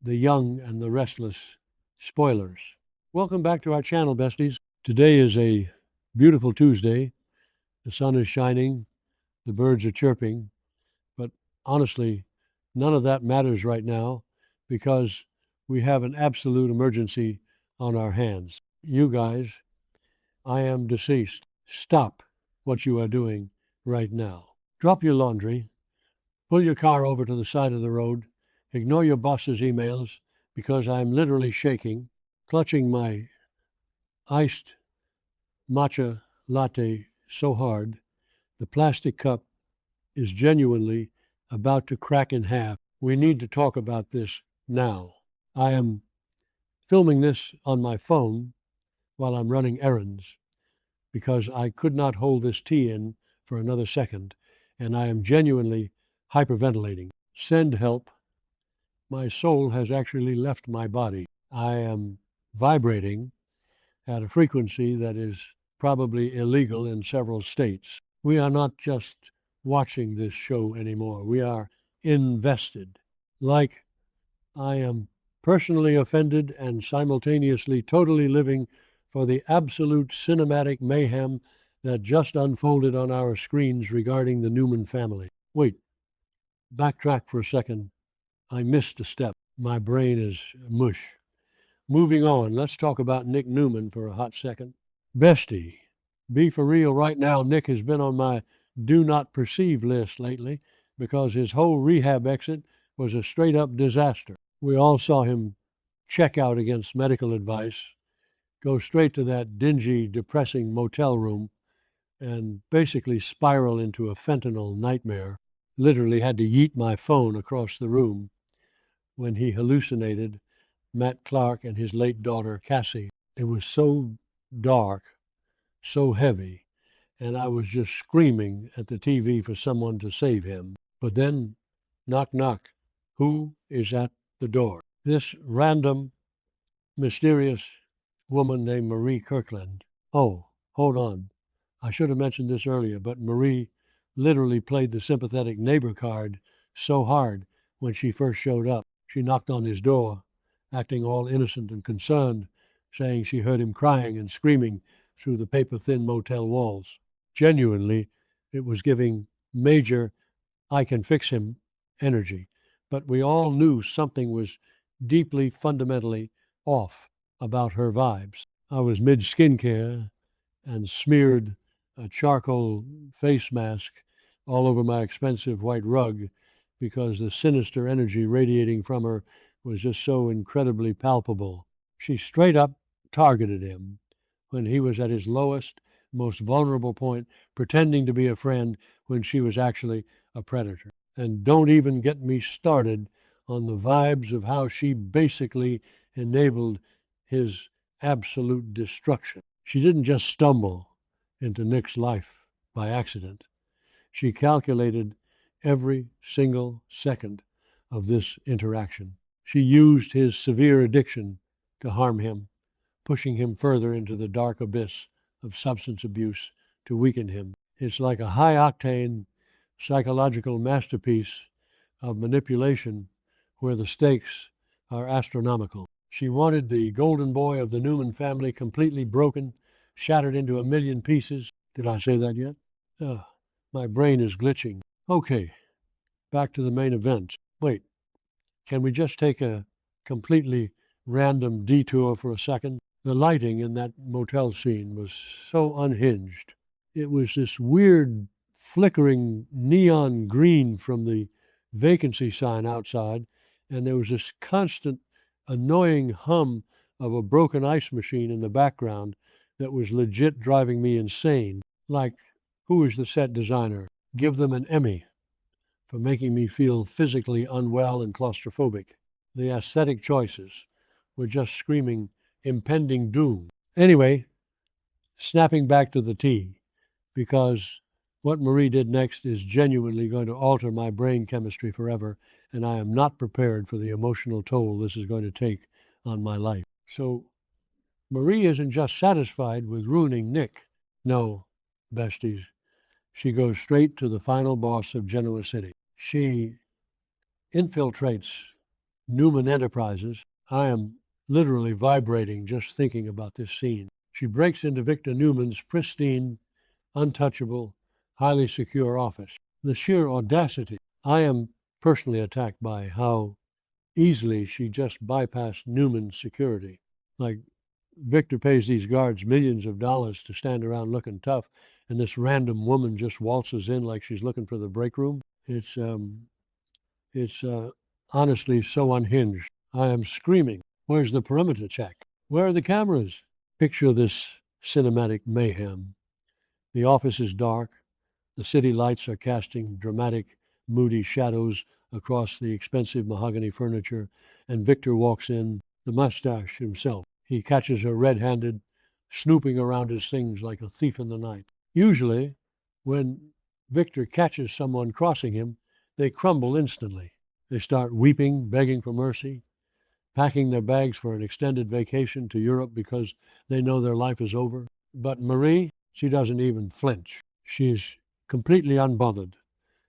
The Young and the Restless spoilers. Welcome back to our channel, besties. Today is a beautiful Tuesday. The sun is shining, the birds are chirping, but honestly, none of that matters right now because we have an absolute emergency on our hands. You guys, I am deceased. Stop what you are doing right now. Drop your laundry, pull your car over to the side of the road, ignore your boss's emails because I'm literally shaking, clutching my iced matcha latte so hard, the plastic cup is genuinely about to crack in half. We need to talk about this now. I am filming this on my phone while I'm running errands because I could not hold this tea in for another second, and I am genuinely hyperventilating. Send help. My soul has actually left my body. I am vibrating at a frequency that is probably illegal in several states. We are not just watching this show anymore. We are invested. Like I am personally offended and simultaneously totally living for the absolute cinematic mayhem that just unfolded on our screens regarding the Newman family. Wait, backtrack for a second. I missed a step. My brain is mush. Moving on, let's talk about Nick Newman for a hot second. Bestie, be for real right now, Nick has been on my do not perceive list lately because his whole rehab exit was a straight up disaster. We all saw him check out against medical advice, go straight to that dingy, depressing motel room, and basically spiral into a fentanyl nightmare. Literally had to yeet my phone across the room when he hallucinated Matt Clark and his late daughter, Cassie. It was so dark, so heavy, and I was just screaming at the TV for someone to save him. But then, knock, knock, who is at the door? This random, mysterious woman named Marie Kirkland. Oh, hold on. I should have mentioned this earlier, but Marie literally played the sympathetic neighbor card so hard when she first showed up. She knocked on his door, acting all innocent and concerned, saying she heard him crying and screaming through the paper-thin motel walls. Genuinely, it was giving major I can fix him energy. But we all knew something was deeply, fundamentally off about her vibes. I was mid-skincare and smeared a charcoal face mask all over my expensive white rug because the sinister energy radiating from her was just so incredibly palpable. She straight up targeted him when he was at his lowest, most vulnerable point, pretending to be a friend when she was actually a predator. And don't even get me started on the vibes of how she basically enabled his absolute destruction. She didn't just stumble into Nick's life by accident. She calculated every single second of this interaction. She used his severe addiction to harm him, pushing him further into the dark abyss of substance abuse to weaken him. It's like a high-octane psychological masterpiece of manipulation where the stakes are astronomical. She wanted the golden boy of the Newman family completely broken, shattered into a million pieces. Did I say that yet? My brain is glitching. Okay, back to the main event. Wait, can we just take a completely random detour for a second? The lighting in that motel scene was so unhinged. It was this weird flickering neon green from the vacancy sign outside, and there was this constant annoying hum of a broken ice machine in the background that was legit driving me insane. Like, who is the set designer? Give them an Emmy for making me feel physically unwell and claustrophobic. The aesthetic choices were just screaming impending doom. Anyway, snapping back to the tea, because what Marie did next is genuinely going to alter my brain chemistry forever, and I am not prepared for the emotional toll this is going to take on my life. So Marie isn't just satisfied with ruining Nick. No, besties, she goes straight to the final boss of Genoa City. She infiltrates Newman Enterprises. I am literally vibrating just thinking about this scene. She breaks into Victor Newman's pristine, untouchable, highly secure office. The sheer audacity. I am personally attacked by how easily she just bypassed Newman's security. Like, Victor pays these guards millions of dollars to stand around looking tough, and this random woman just waltzes in like she's looking for the break room. It's honestly so unhinged. I am screaming. Where's the perimeter check? Where are the cameras? Picture this cinematic mayhem. The office is dark. The city lights are casting dramatic, moody shadows across the expensive mahogany furniture, and Victor walks in, the mustache himself. He catches her red-handed, snooping around his things like a thief in the night. Usually, when Victor catches someone crossing him, they crumble instantly. They start weeping, begging for mercy, packing their bags for an extended vacation to Europe because they know their life is over. But Marie, she doesn't even flinch. She's completely unbothered,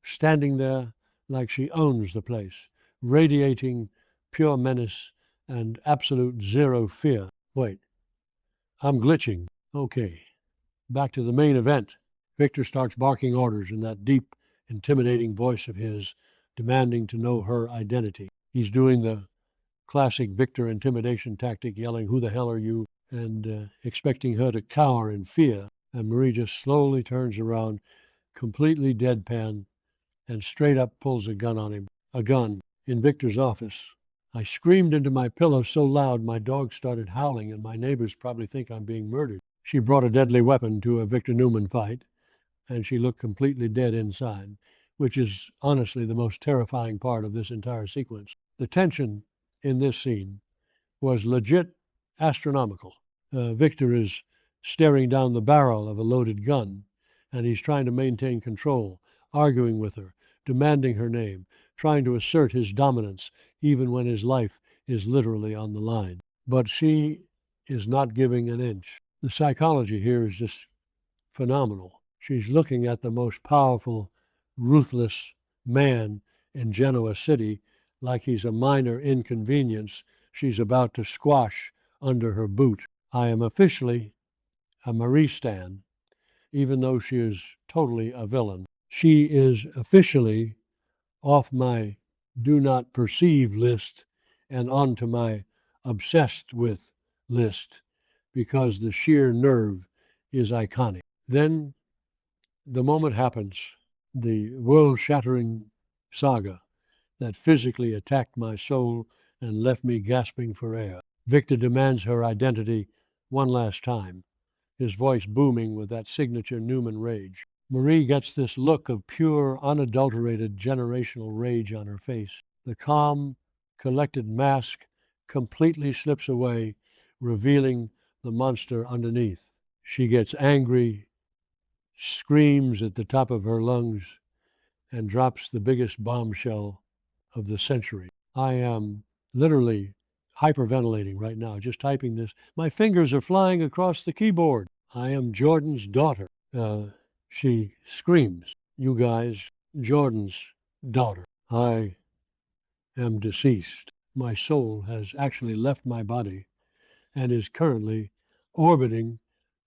standing there like she owns the place, radiating pure menace and absolute zero fear. Wait, I'm glitching. Okay, back to the main event. Victor starts barking orders in that deep, intimidating voice of his, demanding to know her identity. He's doing the classic Victor intimidation tactic, yelling, "Who the hell are you?" and expecting her to cower in fear. And Marie just slowly turns around, completely deadpan, and straight up pulls a gun on him. A gun in Victor's office. I screamed into my pillow so loud my dog started howling, and my neighbors probably think I'm being murdered. She brought a deadly weapon to a Victor Newman fight, and she looked completely dead inside, which is honestly the most terrifying part of this entire sequence. The tension in this scene was legit astronomical. Victor is staring down the barrel of a loaded gun, and he's trying to maintain control, arguing with her, demanding her name, trying to assert his dominance, even when his life is literally on the line. But she is not giving an inch. The psychology here is just phenomenal. She's looking at the most powerful, ruthless man in Genoa City like he's a minor inconvenience she's about to squash under her boot. I am officially a Marie Stan, even though she is totally a villain. She is officially off my do not perceive list and onto my obsessed with list because the sheer nerve is iconic. Then the moment happens, the world-shattering saga that physically attacked my soul and left me gasping for air. Victor demands her identity one last time, his voice booming with that signature Newman rage. Marie gets this look of pure, unadulterated generational rage on her face. The calm, collected mask completely slips away, revealing the monster underneath. She gets angry, screams at the top of her lungs, and drops the biggest bombshell of the century. I am literally hyperventilating right now, just typing this. My fingers are flying across the keyboard. I am Jordan's daughter. She screams, "You guys, Jordan's daughter. I am deceased. My soul has actually left my body and is currently orbiting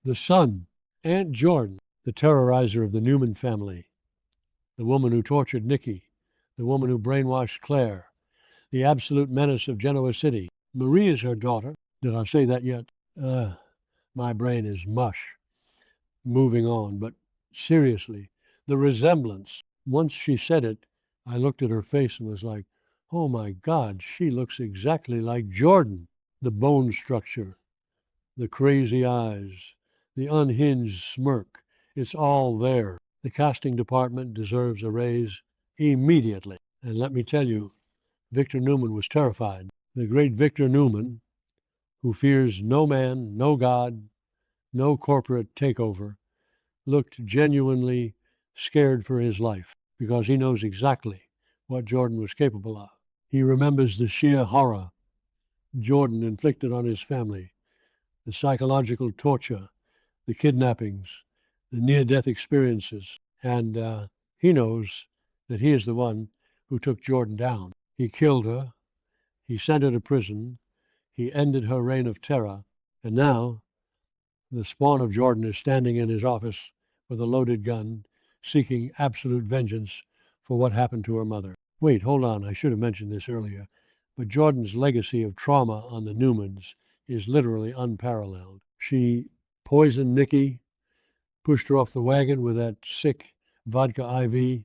the sun." Aunt Jordan, the terrorizer of the Newman family, the woman who tortured Nikki, the woman who brainwashed Claire, the absolute menace of Genoa City. Marie is her daughter. Did I say that yet? My brain is mush. Moving on, but seriously, the resemblance. Once she said it, I looked at her face and was like, oh my God, she looks exactly like Jordan. The bone structure, the crazy eyes, the unhinged smirk, it's all there. The casting department deserves a raise immediately. And let me tell you, Victor Newman was terrified. The great Victor Newman, who fears no man, no God, no corporate takeover, looked genuinely scared for his life because he knows exactly what Jordan was capable of. He remembers the sheer horror Jordan inflicted on his family, the psychological torture, the kidnappings, the near-death experiences, and he knows that he is the one who took Jordan down. He killed her. He sent her to prison. He ended her reign of terror. And now the spawn of Jordan is standing in his office with a loaded gun, seeking absolute vengeance for what happened to her mother. Wait, hold on. I should have mentioned this earlier. But Jordan's legacy of trauma on the Newmans is literally unparalleled. She poisoned Nikki, pushed her off the wagon with that sick vodka IV,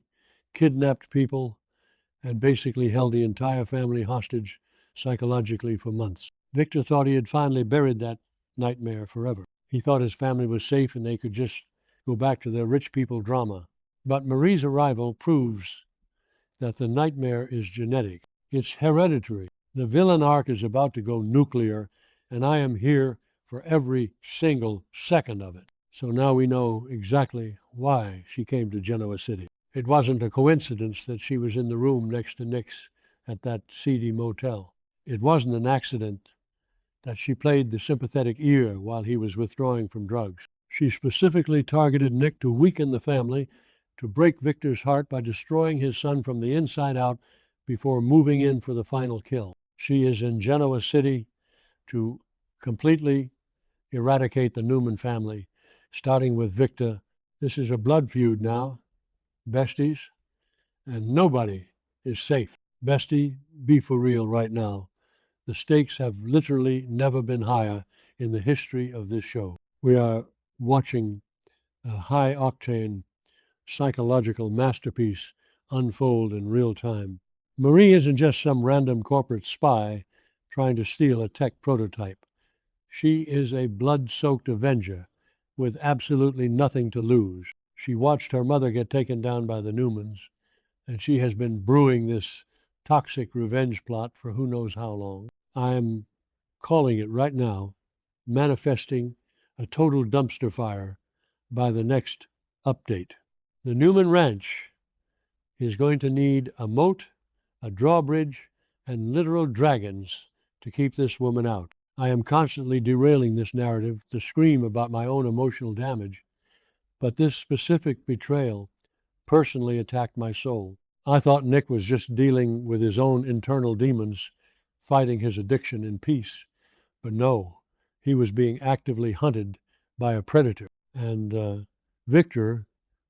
kidnapped people, and basically held the entire family hostage psychologically for months. Victor thought he had finally buried that nightmare forever. He thought his family was safe and they could just go back to their rich people drama. But Marie's arrival proves that the nightmare is genetic. It's hereditary. The villain arc is about to go nuclear, and I am here for every single second of it. So now we know exactly why she came to Genoa City. It wasn't a coincidence that she was in the room next to Nick's at that seedy motel. It wasn't an accident that she played the sympathetic ear while he was withdrawing from drugs. She specifically targeted Nick to weaken the family, to break Victor's heart by destroying his son from the inside out before moving in for the final kill. She is in Genoa City to completely eradicate the Newman family, starting with Victor. This is a blood feud now, besties, and nobody is safe. Bestie, be for real right now. The stakes have literally never been higher in the history of this show. We are watching a high-octane psychological masterpiece unfold in real time. Marie isn't just some random corporate spy trying to steal a tech prototype. She is a blood-soaked avenger with absolutely nothing to lose. She watched her mother get taken down by the Newmans, and she has been brewing this toxic revenge plot for who knows how long. I am calling it right now, manifesting a total dumpster fire by the next update. The Newman Ranch is going to need a moat, a drawbridge, and literal dragons to keep this woman out. I am constantly derailing this narrative to scream about my own emotional damage, but this specific betrayal personally attacked my soul. I thought Nick was just dealing with his own internal demons, fighting his addiction in peace. But no, he was being actively hunted by a predator. And Victor,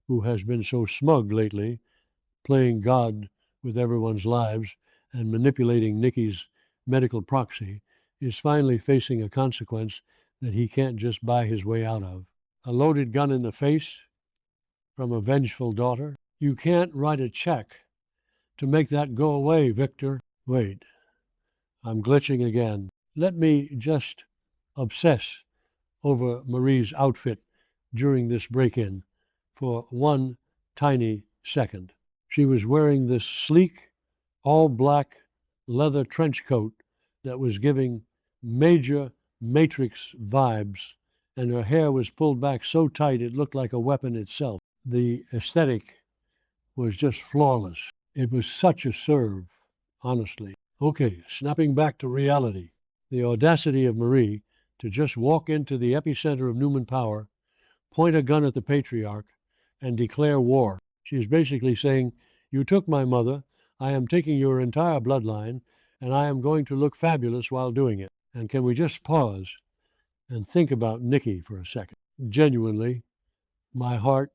who has been so smug lately, playing God with everyone's lives and manipulating Nikki's medical proxy, is finally facing a consequence that he can't just buy his way out of. A loaded gun in the face from a vengeful daughter. You can't write a check to make that go away, Victor. Wait, I'm glitching again. Let me just obsess over Marie's outfit during this break-in for one tiny second. She was wearing this sleek, all-black leather trench coat that was giving major Matrix vibes, and her hair was pulled back so tight it looked like a weapon itself. The aesthetic was just flawless. It was such a serve, honestly. Okay, snapping back to reality. The audacity of Marie to just walk into the epicenter of Newman power, point a gun at the patriarch, and declare war. She is basically saying, you took my mother, I am taking your entire bloodline, and I am going to look fabulous while doing it. And can we just pause and think about Nikki for a second? Genuinely, my heart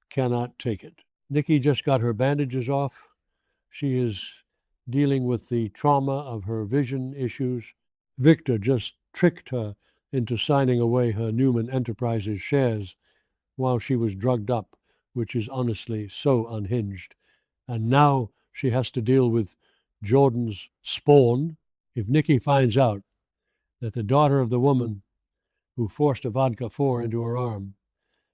cannot take it. Nikki just got her bandages off. She is dealing with the trauma of her vision issues. Victor just tricked her into signing away her Newman Enterprises shares while she was drugged up, which is honestly so unhinged. And now she has to deal with Jordan's spawn. If Nikki finds out that the daughter of the woman who forced a vodka 4 into her arm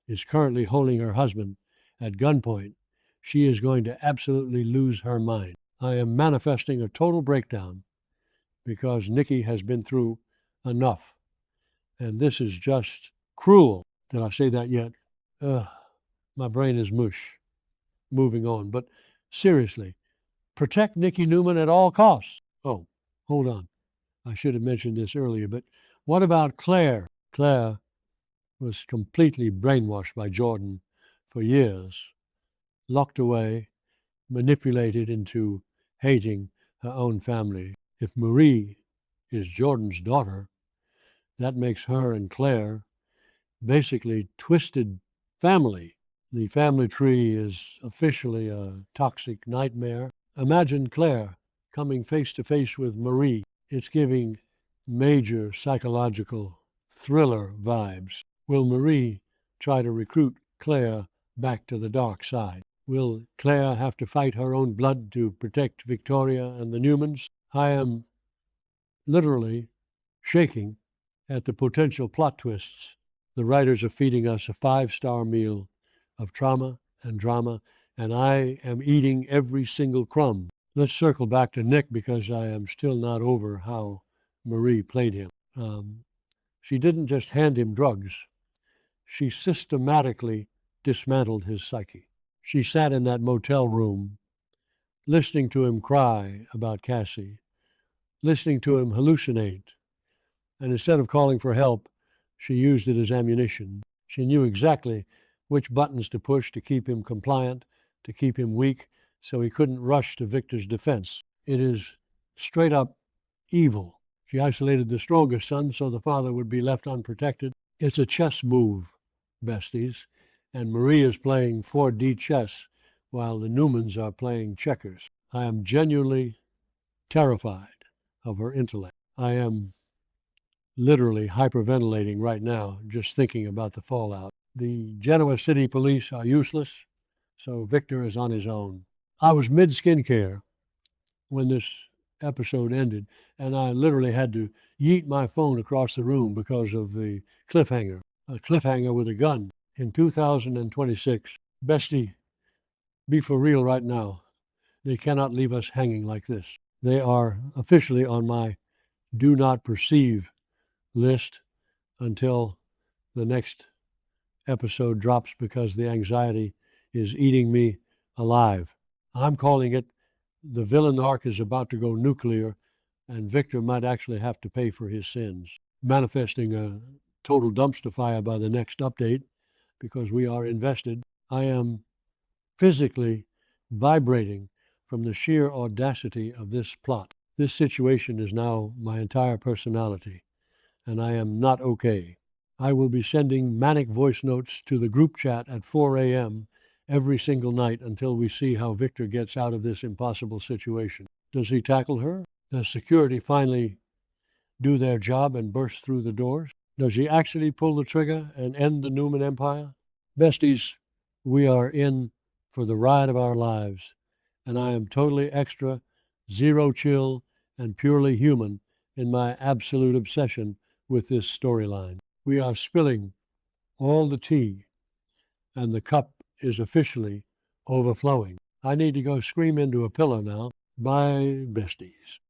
is currently holding her husband at gunpoint, she is going to absolutely lose her mind. I am manifesting a total breakdown because Nikki has been through enough. And this is just cruel. Did I say that yet? My brain is mush. Moving on. But seriously, protect Nikki Newman at all costs. Oh, hold on. I should have mentioned this earlier, but what about Claire? Claire was completely brainwashed by Jordan for years, locked away, manipulated into hating her own family. If Marie is Jordan's daughter, that makes her and Claire basically twisted family. The family tree is officially a toxic nightmare. Imagine Claire coming face to face with Marie. It's giving major psychological thriller vibes. Will Marie try to recruit Claire back to the dark side? Will Claire have to fight her own blood to protect Victoria and the Newmans? I am literally shaking at the potential plot twists. The writers are feeding us a 5-star meal of trauma and drama, and I am eating every single crumb. Let's circle back to Nick because I am still not over how Marie played him. She didn't just hand him drugs. She systematically dismantled his psyche. She sat in that motel room, listening to him cry about Cassie, listening to him hallucinate, and instead of calling for help, she used it as ammunition. She knew exactly which buttons to push to keep him compliant, to keep him weak, so he couldn't rush to Victor's defense. It is straight up evil. She isolated the strongest son so the father would be left unprotected. It's a chess move, besties, and Marie is playing 4D chess while the Newmans are playing checkers. I am genuinely terrified of her intellect. I am literally hyperventilating right now just thinking about the fallout. The Genoa City police are useless, so Victor is on his own. I was mid skincare when this episode ended, and I literally had to yeet my phone across the room because of the cliffhanger. A cliffhanger with a gun in 2026. Bestie, be for real right now. They cannot leave us hanging like this. They are officially on my do not perceive list until the next episode drops because the anxiety is eating me alive. I'm calling it the villain arc is about to go nuclear, and Victor might actually have to pay for his sins, manifesting a total dumpster fire by the next update because we are invested. I am physically vibrating from the sheer audacity of this plot. This situation is now my entire personality, and I am not okay. I will be sending manic voice notes to the group chat at 4 a.m. every single night until we see how Victor gets out of this impossible situation. Does he tackle her? Does security finally do their job and burst through the doors? Does he actually pull the trigger and end the Newman Empire? Besties, we are in for the ride of our lives, and I am totally extra, zero chill, and purely human in my absolute obsession with this storyline. We are spilling all the tea, and the cup is officially overflowing. I need to go scream into a pillow now. Bye, besties.